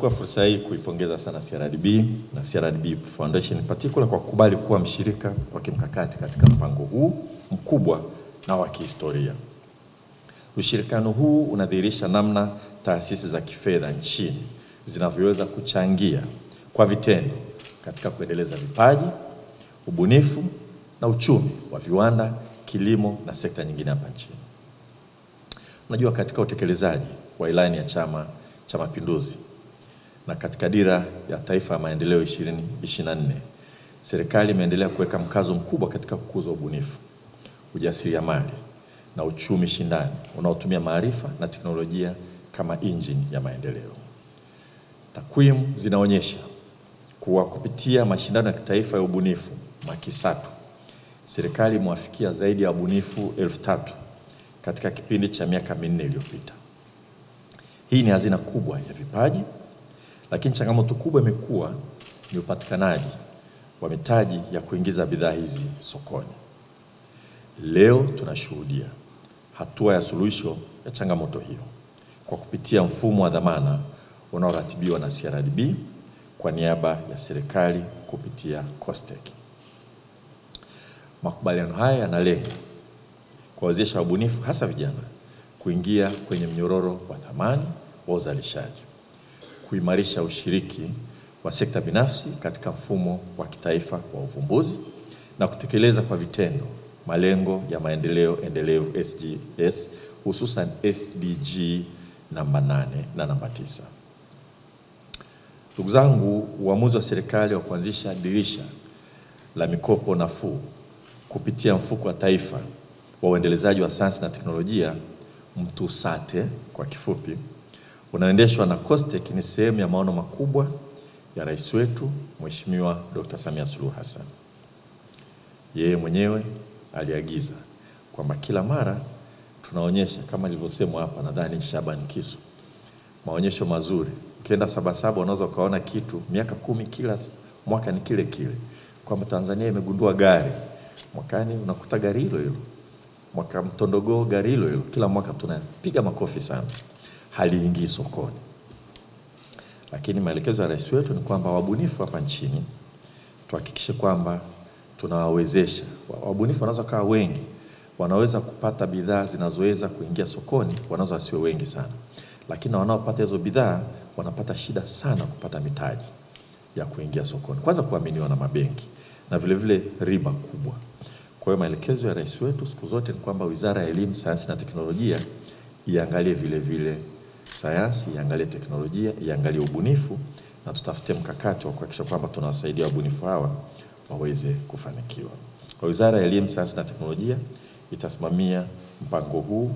nachukua fursa hii kuipongeza sana CRDB na CRDB Foundation in particular kwa kukubali kuwa mshirika wa kimkakati katika mpango huu mkubwa na wa kihistoria. Ushirikiano huu unadhihirisha namna taasisi za kifedha nchini zinavyoweza kuchangia kwa vitendo katika kuendeleza vipaji, ubunifu na uchumi wa viwanda, kilimo na sekta nyingine hapa nchini. Unajua, katika utekelezaji wa ilani ya Chama cha Mapinduzi na katika dira ya taifa ya maendeleo 2024, serikali imeendelea kuweka mkazo mkubwa katika kukuza ubunifu, ujasiriamali na uchumi shindani unaotumia maarifa na teknolojia kama engine ya maendeleo. Takwimu zinaonyesha kuwa kupitia mashindano ya kitaifa ya ubunifu MAKISATU, serikali imewafikia zaidi ya wabunifu 3,000 katika kipindi cha miaka 4 iliyopita. Hii ni hazina kubwa ya vipaji, lakini changamoto kubwa imekuwa ni upatikanaji wa mitaji ya kuingiza bidhaa hizi sokoni. Leo tunashuhudia hatua ya suluhisho ya changamoto hiyo kwa kupitia mfumo wa dhamana unaoratibiwa na CRDB kwa niaba ya serikali kupitia COSTECH. Makubaliano haya yanalenga kuwawezesha wabunifu hasa vijana kuingia kwenye mnyororo wa thamani wa uzalishaji, kuimarisha ushiriki wa sekta binafsi katika mfumo wa kitaifa wa uvumbuzi na kutekeleza kwa vitendo malengo ya maendeleo endelevu SDGs, hususan SDG namba 8 na namba 9. Ndugu zangu, uamuzi wa serikali wa kuanzisha dirisha la mikopo nafuu kupitia mfuko wa taifa wa uendelezaji wa sayansi na teknolojia, MTUSATE kwa kifupi, unaendeshwa na COSTECH ni sehemu ya maono makubwa ya rais wetu Mheshimiwa Dr. Samia Suluhu Hassan. Yeye mwenyewe aliagiza kwamba kila mara tunaonyesha, kama nilivyosemwa hapa nadhani Shaban Kisu, maonyesho mazuri. Ukienda Sabasaba unaweza ukaona kitu miaka 10 kila mwaka ni kile kile. Kwamba Tanzania imegundua gari, mwakani unakuta gari hilo hilo. Mwaka mtondogo gari hilo hilo, kila mwaka tunapiga makofi sana. Haliingii sokoni. Lakini maelekezo ya rais wetu ni kwamba wabunifu hapa nchini tuhakikishe kwamba tunawawezesha. Wabunifu wanaweza kuwa wengi, wanaweza kupata bidhaa zinazoweza kuingia sokoni, wanaweza wasiwe wengi sana. Lakini wanaopata hizo bidhaa wanapata shida sana kupata mitaji ya kuingia sokoni. Kwanza kuaminiwa na mabenki na vile vile riba kubwa. Kwa hiyo maelekezo ya rais wetu siku zote ni kwamba Wizara ya Elimu, Sayansi na Teknolojia iangalie vile vile sayansi, iangalie teknolojia, iangalie ubunifu, na tutafute mkakati wa kuhakikisha kwamba tunawasaidia wabunifu hawa waweze kufanikiwa. Kwa Wizara ya Elimu, Sayansi na Teknolojia itasimamia mpango huu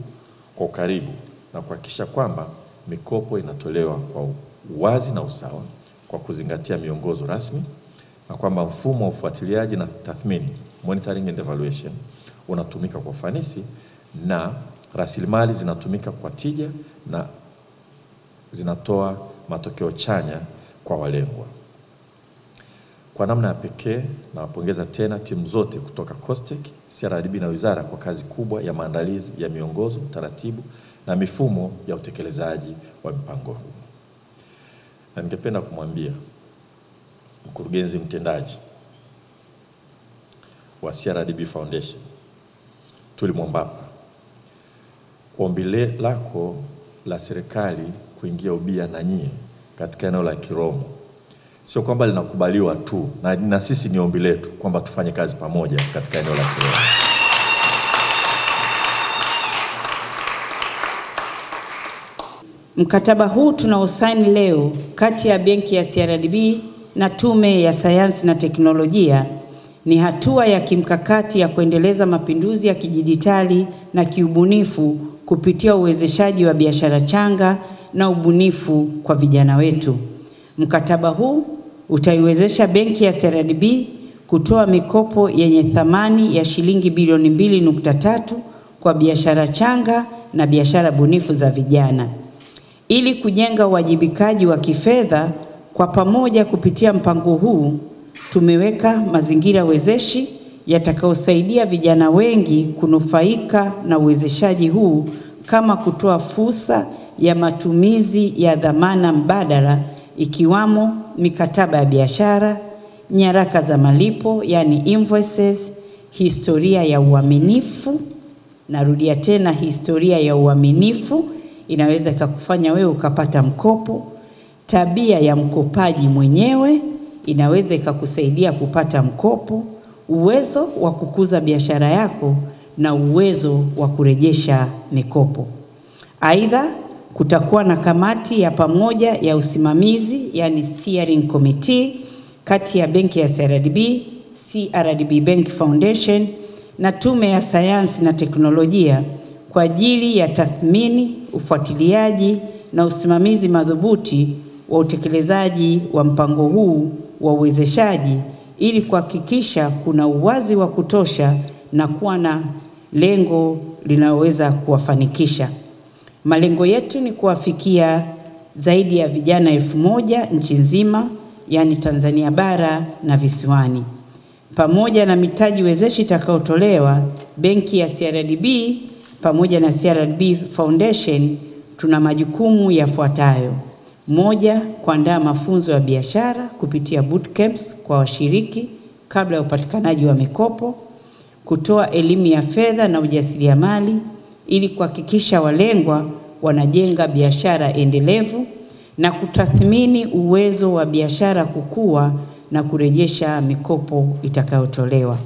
kwa karibu na kuhakikisha kwamba mikopo inatolewa kwa uwazi na usawa kwa kuzingatia miongozo rasmi, na kwamba mfumo wa ufuatiliaji na tathmini, monitoring and evaluation, unatumika kwa ufanisi na rasilimali zinatumika kwa tija na zinatoa matokeo chanya kwa walengwa. Kwa namna ya pekee nawapongeza tena timu zote kutoka COSTECH, CRDB na wizara kwa kazi kubwa ya maandalizi ya miongozo, taratibu na mifumo ya utekelezaji wa mpango huu. Na ningependa kumwambia mkurugenzi mtendaji wa CRDB Foundation, tulimwomba ombi lako la serikali kuingia ubia na nyie katika eneo la Kiromo sio kwamba linakubaliwa tu, na sisi ni ombi letu kwamba tufanye kazi pamoja katika eneo la Kiromo. Mkataba huu tunaosaini leo kati ya benki ya CRDB na Tume ya Sayansi na Teknolojia ni hatua ya kimkakati ya kuendeleza mapinduzi ya kidijitali na kiubunifu kupitia uwezeshaji wa biashara changa na ubunifu kwa vijana wetu. Mkataba huu utaiwezesha benki ya CRDB kutoa mikopo yenye thamani ya shilingi bilioni 2.3 kwa biashara changa na biashara bunifu za vijana. Ili kujenga uwajibikaji wa kifedha kwa pamoja kupitia mpango huu, tumeweka mazingira wezeshi yatakayosaidia vijana wengi kunufaika na uwezeshaji huu, kama kutoa fursa ya matumizi ya dhamana mbadala ikiwamo mikataba ya biashara, nyaraka za malipo yani invoices, historia ya uaminifu. Narudia tena, historia ya uaminifu inaweza ikakufanya wewe ukapata mkopo. Tabia ya mkopaji mwenyewe inaweza ikakusaidia kupata mkopo. Uwezo wa kukuza biashara yako na uwezo wa kurejesha mikopo. Aidha, kutakuwa na kamati ya pamoja ya usimamizi yani steering committee kati ya benki ya CRDB, CRDB Bank Foundation na Tume ya Sayansi na Teknolojia kwa ajili ya tathmini, ufuatiliaji na usimamizi madhubuti wa utekelezaji wa mpango huu wa uwezeshaji ili kuhakikisha kuna uwazi wa kutosha na kuwa na lengo linaloweza kuwafanikisha. Malengo yetu ni kuwafikia zaidi ya vijana 1000 nchi nzima, yani Tanzania bara na visiwani. Pamoja na mitaji wezeshi itakayotolewa, benki ya CRDB pamoja na CRDB Foundation tuna majukumu yafuatayo. Moja, kuandaa mafunzo ya biashara kupitia bootcamps kwa washiriki kabla ya upatikanaji wa mikopo, kutoa elimu ya fedha na ujasiriamali ili kuhakikisha walengwa wanajenga biashara endelevu, na kutathmini uwezo wa biashara kukua na kurejesha mikopo itakayotolewa.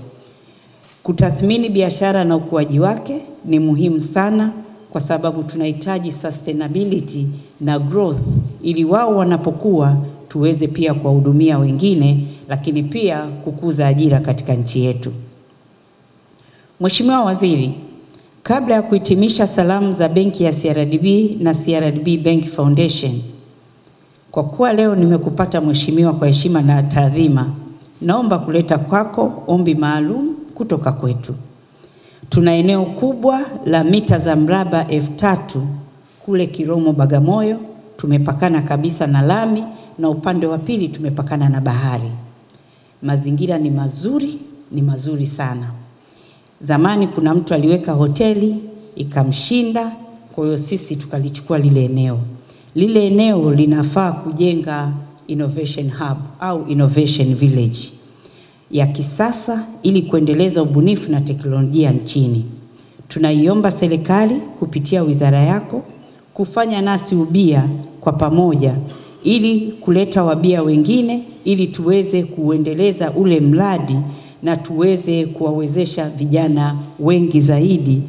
Kutathmini biashara na ukuaji wake ni muhimu sana kwa sababu tunahitaji sustainability na growth ili wao wanapokuwa tuweze pia kuwahudumia wengine, lakini pia kukuza ajira katika nchi yetu. Mheshimiwa Waziri, kabla ya kuhitimisha salamu za benki ya CRDB na CRDB Bank Foundation, kwa kuwa leo nimekupata mheshimiwa kwa heshima na taadhima, naomba kuleta kwako ombi maalum kutoka kwetu. Tuna eneo kubwa la mita za mraba 3000 kule Kiromo Bagamoyo, tumepakana kabisa na lami na upande wa pili tumepakana na bahari. Mazingira ni mazuri sana. Zamani kuna mtu aliweka hoteli ikamshinda, kwa hiyo sisi tukalichukua lile eneo. Lile eneo linafaa kujenga innovation hub au innovation village ya kisasa ili kuendeleza ubunifu na teknolojia nchini. Tunaiomba serikali kupitia wizara yako kufanya nasi ubia kwa pamoja ili kuleta wabia wengine ili tuweze kuendeleza ule mradi na tuweze kuwawezesha vijana wengi zaidi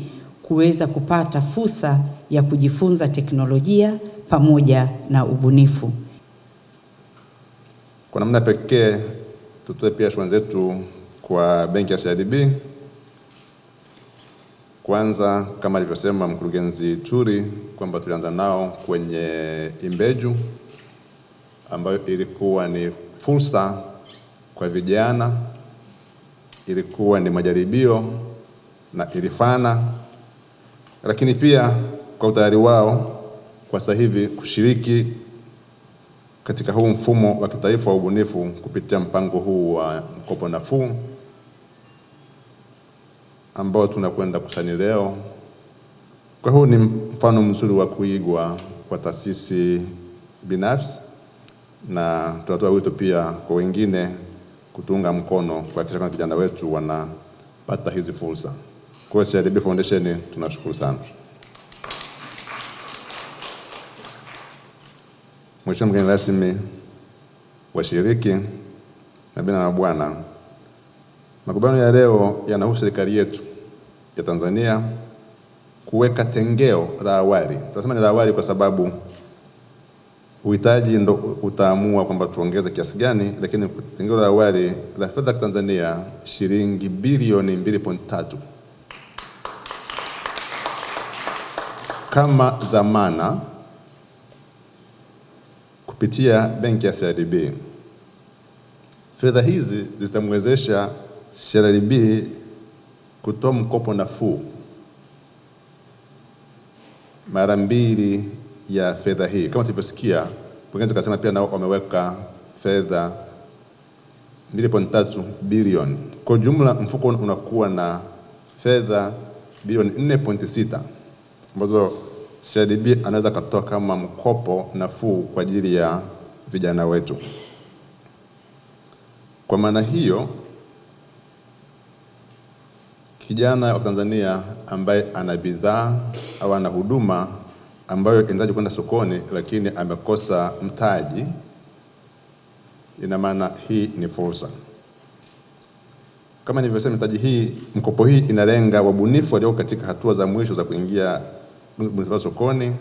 kuweza kupata fursa ya kujifunza teknolojia pamoja na ubunifu. Kwa namna pekee tutoe pia shukrani zetu kwa benki ya CRDB. Kwanza, kama alivyosema mkurugenzi Turi kwamba tulianza nao kwenye Imbeju ambayo ilikuwa ni fursa kwa vijana, ilikuwa ni majaribio na ilifana, lakini pia kwa utayari wao kwa sasa hivi kushiriki katika huu mfumo wa kitaifa wa ubunifu kupitia mpango huu wa mkopo nafuu ambao tunakwenda kusani leo. Kwa hiyo ni mfano mzuri wa kuigwa kwa taasisi binafsi, na tunatoa wito pia kwa wengine kutunga mkono kwa kisha vijana wetu wanapata hizi fursa. Kwa CRDB Foundation tunashukuru sana. Mheshimiwa mgeni rasmi, washiriki, mabibi na mabwana, makubaliano ya leo yanahusu serikali yetu ya Tanzania kuweka tengeo la awali. Tunasema ni la awali kwa sababu uhitaji ndo utaamua kwamba tuongeze kiasi gani, lakini tengeo la awali la fedha ya Tanzania shilingi bilioni 2.3 kama dhamana kupitia benki ya CRDB. Fedha hizi zitamwezesha CRDB kutoa mkopo nafuu mara 2 ya fedha hii. Kama tulivyosikia, mkurugenzi kasema pia nao wameweka fedha 2.3 bilioni. Kwa jumla mfuko unakuwa na fedha bilioni 4.6 ambazo CRDB anaweza kutoa kama mkopo nafuu kwa ajili ya vijana wetu. Kwa maana hiyo, kijana wa Tanzania ambaye ana bidhaa au ana huduma ambayo inahitaji kwenda sokoni lakini amekosa mtaji, ina maana hii ni fursa. Kama nilivyosema, mkopo hii inalenga wabunifu walio katika hatua za mwisho za kuingia sokoni,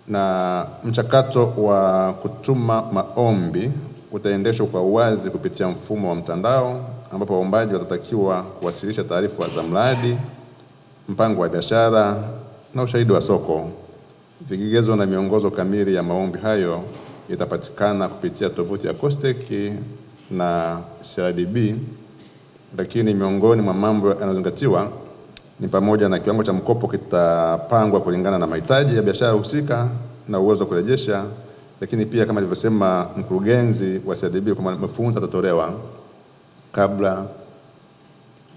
na mchakato wa kutuma maombi utaendeshwa kwa uwazi kupitia mfumo wa mtandao, ambapo waombaji watatakiwa kuwasilisha taarifa za mradi, mpango wa biashara na ushahidi wa soko. Vigezo na miongozo kamili ya maombi hayo itapatikana kupitia tovuti ya COSTECH na CRDB, lakini miongoni mwa mambo yanayozingatiwa ni pamoja na kiwango cha mkopo kitapangwa kulingana na mahitaji ya biashara husika na uwezo wa kurejesha, lakini pia kama alivyosema mkurugenzi wa CRDB, kwa mafunzo yatatolewa kabla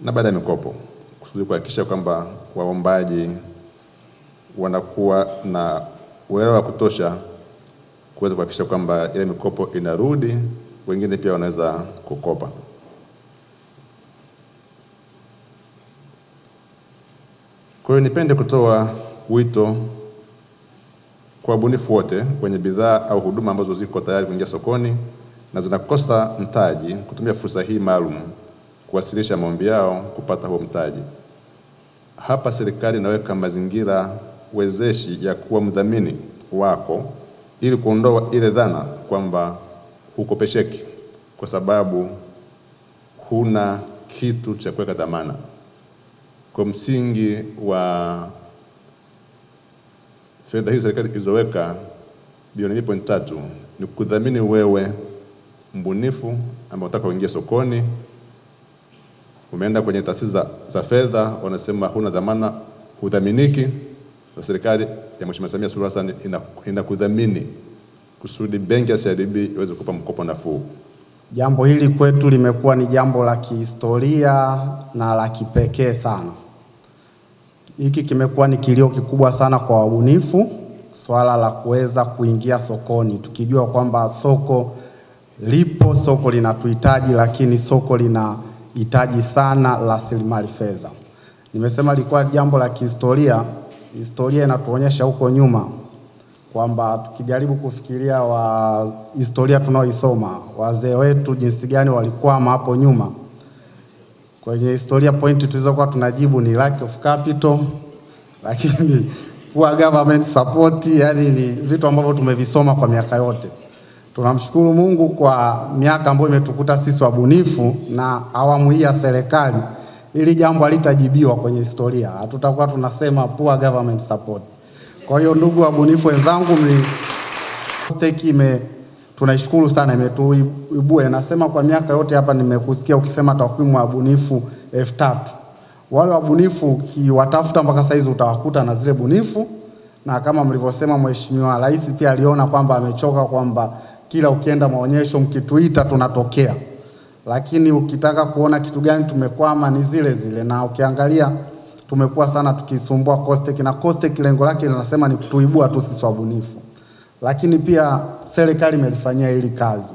na baada ya mikopo, kusudi kuhakikisha kwamba waombaji wanakuwa na uelewa wa kutosha kuweza kuhakikisha kwamba ile mikopo inarudi, wengine pia wanaweza kukopa. Kwa hiyo nipende kutoa wito kwa wabunifu wote wenye bidhaa au huduma ambazo ziko tayari kuingia sokoni na zinakosa mtaji, kutumia fursa hii maalum kuwasilisha maombi yao kupata huo mtaji. Hapa serikali inaweka mazingira wezeshi ya kuwa mdhamini wako ili kuondoa ile dhana kwamba hukopesheki kwa sababu huna kitu cha kuweka dhamana. Kwa msingi wa fedha hizi serikali ilizoweka bilioni 1.3 ni kudhamini wewe mbunifu ambaye unataka kuingia sokoni. Umeenda kwenye taasisi za fedha, wanasema huna dhamana, hudhaminiki. Na serikali ya Mheshimiwa Samia Suluhu Hassan inakudhamini kusudi benki ya CRDB iweze kukupa mkopo nafuu. Jambo hili kwetu limekuwa ni jambo la kihistoria na la kipekee sana. Hiki kimekuwa ni kilio kikubwa sana kwa wabunifu, swala la kuweza kuingia sokoni, tukijua kwamba soko lipo, soko linatuhitaji, lakini soko linahitaji sana rasilimali fedha. Nimesema lilikuwa jambo la kihistoria. Historia inatuonyesha huko nyuma kwamba tukijaribu kufikiria historia tunaoisoma, wazee wetu jinsi gani walikwama hapo nyuma. Kwenye historia pointi tulizokuwa tunajibu ni lack of capital, lakini poor government support, yani ni vitu ambavyo tumevisoma kwa miaka yote. Tunamshukuru Mungu kwa miaka ambayo imetukuta sisi wabunifu na awamu hii ya serikali, ili jambo halitajibiwa kwenye historia. Hatutakuwa tunasema poor government support. Kwa hiyo ndugu wabunifu wenzangu, tunaishukuru sana, imetuibua. Nasema kwa miaka yote hapa nimekusikia ukisema takwimu ya wabunifu 3000. Wale wabunifu kiwatafuta mpaka sasa hizi utawakuta na zile bunifu, na kama mlivyosema Mheshimiwa Rais pia aliona kwamba amechoka kwamba kila ukienda maonyesho mkituita tunatokea. Lakini ukitaka kuona kitu gani tumekwama ni zile zile, na ukiangalia tumekuwa sana tukisumbua COSTECH, na COSTECH lengo lake linasema ni kutuibua tu sisi wabunifu. Lakini pia serikali imelifanyia hili kazi.